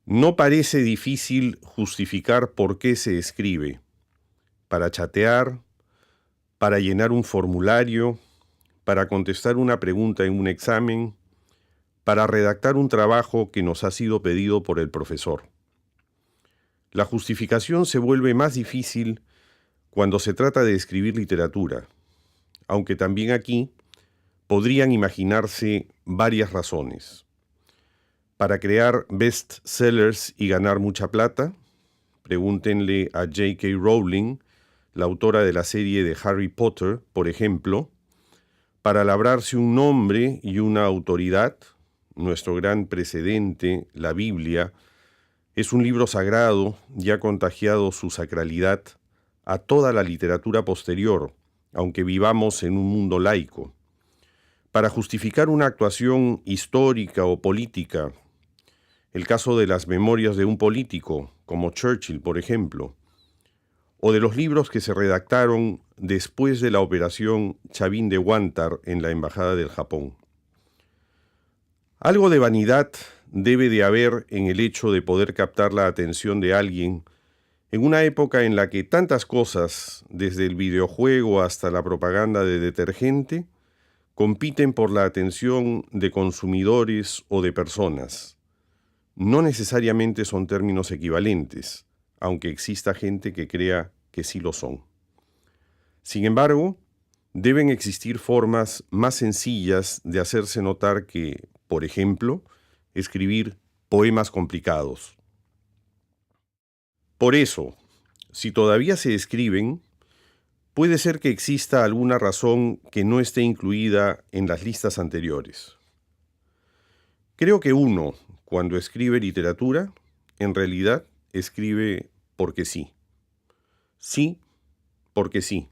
No parece difícil justificar por qué se escribe. Para chatear, para llenar un formulario, para contestar una pregunta en un examen, para redactar un trabajo que nos ha sido pedido por el profesor. La justificación se vuelve más difícil cuando se trata de escribir literatura, aunque también aquí podrían imaginarse varias razones. Para crear bestsellers y ganar mucha plata, pregúntenle a J.K. Rowling, la autora de la serie de Harry Potter, por ejemplo. Para labrarse un nombre y una autoridad, nuestro gran precedente, la Biblia, es un libro sagrado y ha contagiado su sacralidad a toda la literatura posterior, aunque vivamos en un mundo laico. Para justificar una actuación histórica o política, el caso de las memorias de un político, como Churchill, por ejemplo, o de los libros que se redactaron después de la operación Chavín de Huántar en la Embajada del Japón. Algo de vanidad debe de haber en el hecho de poder captar la atención de alguien en una época en la que tantas cosas, desde el videojuego hasta la propaganda de detergente, compiten por la atención de consumidores o de personas. No necesariamente son términos equivalentes, aunque exista gente que crea que sí lo son. Sin embargo, deben existir formas más sencillas de hacerse notar que, por ejemplo, escribir poemas complicados. Por eso, si todavía se escriben, puede ser que exista alguna razón que no esté incluida en las listas anteriores. Creo que uno, cuando escribe literatura, en realidad escribe porque sí. Sí, porque sí.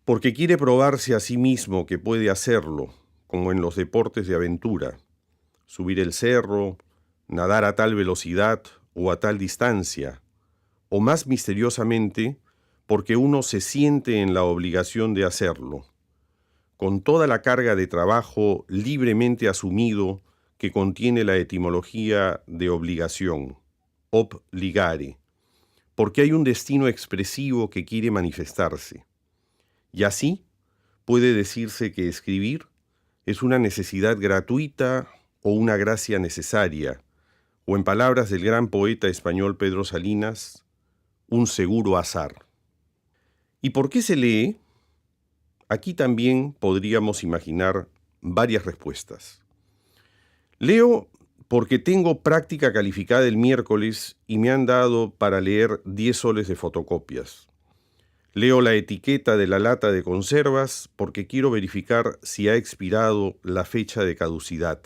Porque quiere probarse a sí mismo que puede hacerlo, como en los deportes de aventura. Subir el cerro, nadar a tal velocidad o a tal distancia. O más misteriosamente, porque uno se siente en la obligación de hacerlo, con toda la carga de trabajo libremente asumido que contiene la etimología de obligación, obligare, porque hay un destino expresivo que quiere manifestarse. Y así puede decirse que escribir es una necesidad gratuita o una gracia necesaria, o en palabras del gran poeta español Pedro Salinas, un seguro azar. ¿Y por qué se lee? Aquí también podríamos imaginar varias respuestas. Leo porque tengo práctica calificada el miércoles y me han dado para leer 10 soles de fotocopias. Leo la etiqueta de la lata de conservas porque quiero verificar si ha expirado la fecha de caducidad.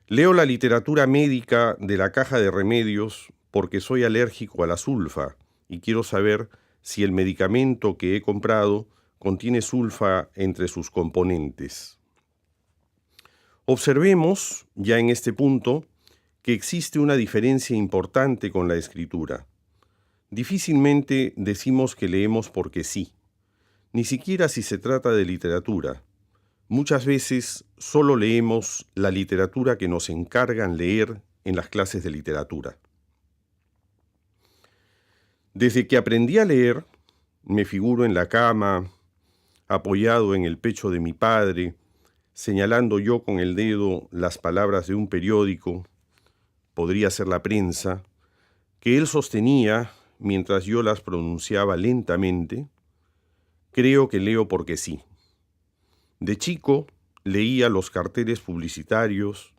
Leo la literatura médica de la caja de remedios porque soy alérgico a la sulfa y quiero saber si el medicamento que he comprado contiene sulfa entre sus componentes. Observemos, ya en este punto, que existe una diferencia importante con la escritura. Difícilmente decimos que leemos porque sí, ni siquiera si se trata de literatura. Muchas veces solo leemos la literatura que nos encargan leer en las clases de literatura. Desde que aprendí a leer, me figuro en la cama, apoyado en el pecho de mi padre, señalando yo con el dedo las palabras de un periódico, podría ser La Prensa, que él sostenía mientras yo las pronunciaba lentamente. Creo que leo porque sí. De chico leía los carteles publicitarios,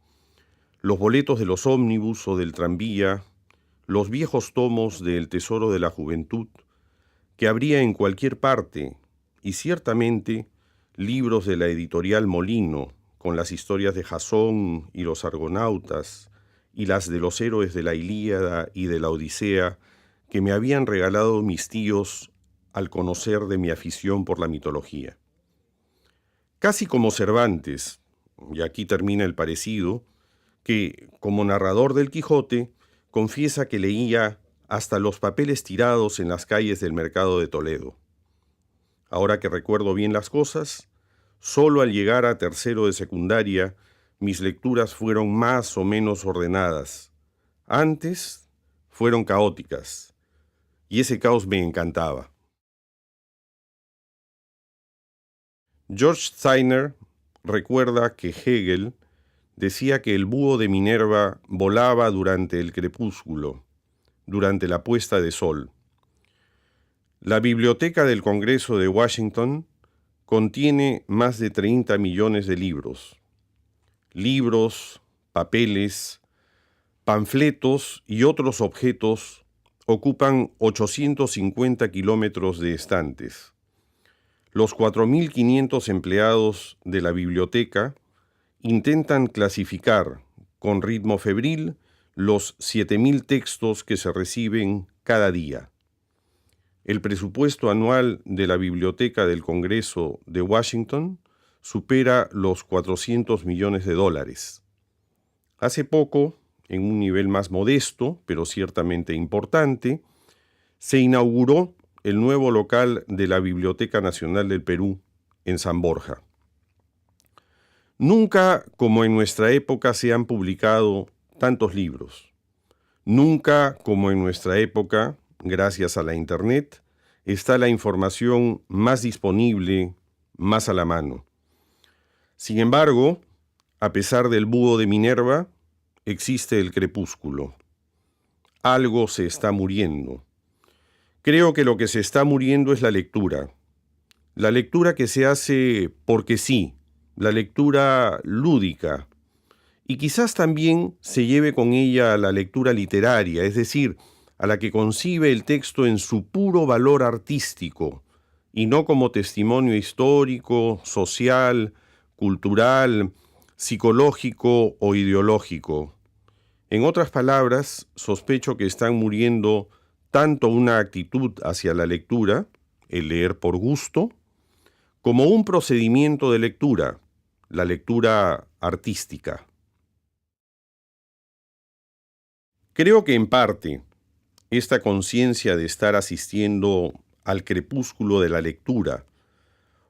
los boletos de los ómnibus o del tranvía, los viejos tomos de El Tesoro de la Juventud, que habría en cualquier parte, y ciertamente libros de la editorial Molino, con las historias de Jasón y los argonautas, y las de los héroes de la Ilíada y de la Odisea, que me habían regalado mis tíos al conocer de mi afición por la mitología. Casi como Cervantes, y aquí termina el parecido, que, como narrador del Quijote, confiesa que leía hasta los papeles tirados en las calles del mercado de Toledo. Ahora que recuerdo bien las cosas, solo al llegar a tercero de secundaria, mis lecturas fueron más o menos ordenadas, Antes fueron caóticas, y ese caos me encantaba. George Steiner recuerda que Hegel decía que el búho de Minerva volaba durante el crepúsculo, durante la puesta de sol. La biblioteca del Congreso de Washington contiene más de 30 millones de libros. Libros, papeles, panfletos y otros objetos ocupan 850 kilómetros de estantes. Los 4.500 empleados de la biblioteca intentan clasificar con ritmo febril los 7.000 textos que se reciben cada día. El presupuesto anual de la Biblioteca del Congreso de Washington supera los $400 millones. Hace poco, en un nivel más modesto, pero ciertamente importante, se inauguró el nuevo local de la Biblioteca Nacional del Perú, en San Borja. Nunca, como en nuestra época, se han publicado tantos libros. Nunca, como en nuestra época, gracias a la Internet, está la información más disponible, más a la mano. Sin embargo, a pesar del búho de Minerva, existe el crepúsculo. Algo se está muriendo. Creo que lo que se está muriendo es la lectura. La lectura que se hace porque sí, la lectura lúdica. Y quizás también se lleve con ella a la lectura literaria, es decir, a la que concibe el texto en su puro valor artístico, y no como testimonio histórico, social, cultural, psicológico o ideológico. En otras palabras, sospecho que están muriendo tanto una actitud hacia la lectura, el leer por gusto, como un procedimiento de lectura, la lectura artística. Creo que en parte esta conciencia de estar asistiendo al crepúsculo de la lectura,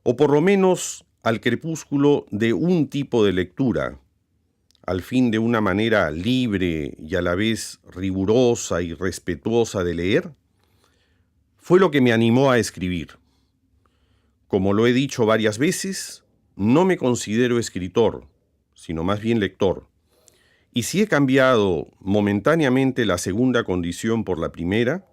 o por lo menos al crepúsculo de un tipo de lectura, al fin de una manera libre y a la vez rigurosa y respetuosa de leer, fue lo que me animó a escribir. Como lo he dicho varias veces, no me considero escritor, sino más bien lector. Y si he cambiado momentáneamente la segunda condición por la primera,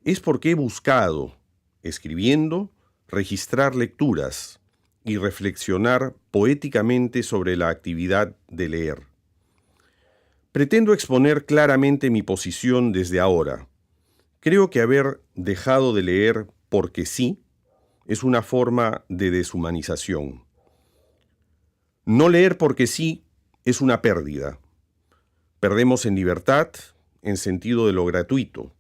es porque he buscado, escribiendo, registrar lecturas y reflexionar poéticamente sobre la actividad de leer. Pretendo exponer claramente mi posición desde ahora. Creo que haber dejado de leer porque sí es una forma de deshumanización. No leer porque sí es una pérdida. Perdemos en libertad, en sentido de lo gratuito.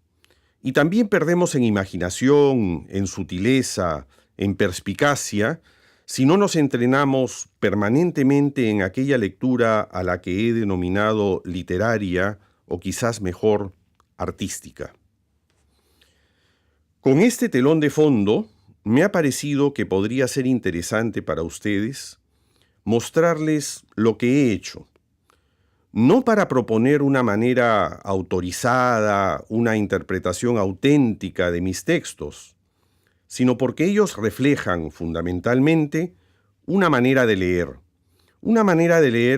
Y también perdemos en imaginación, en sutileza, en perspicacia, si no nos entrenamos permanentemente en aquella lectura a la que he denominado literaria o quizás mejor artística. Con este telón de fondo, me ha parecido que podría ser interesante para ustedes mostrarles lo que he hecho. No para proponer una manera autorizada, una interpretación auténtica de mis textos, sino porque ellos reflejan fundamentalmente una manera de leer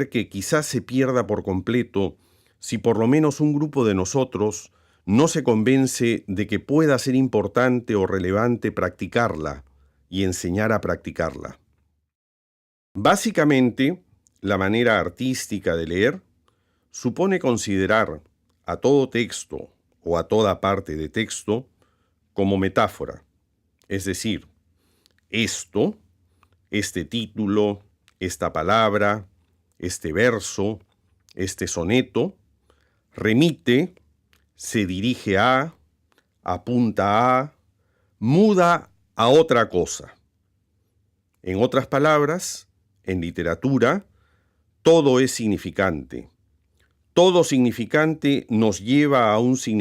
que quizás se pierda por completo si por lo menos un grupo de nosotros no se convence de que pueda ser importante o relevante practicarla y enseñar a practicarla. Básicamente, la manera artística de leer supone considerar a todo texto o a toda parte de texto como metáfora. Es decir, esto, este título, esta palabra, este verso, este soneto, remite, se dirige a, apunta a, muda a otra cosa. En otras palabras, en literatura, todo es significante. Todo significante nos lleva a un significado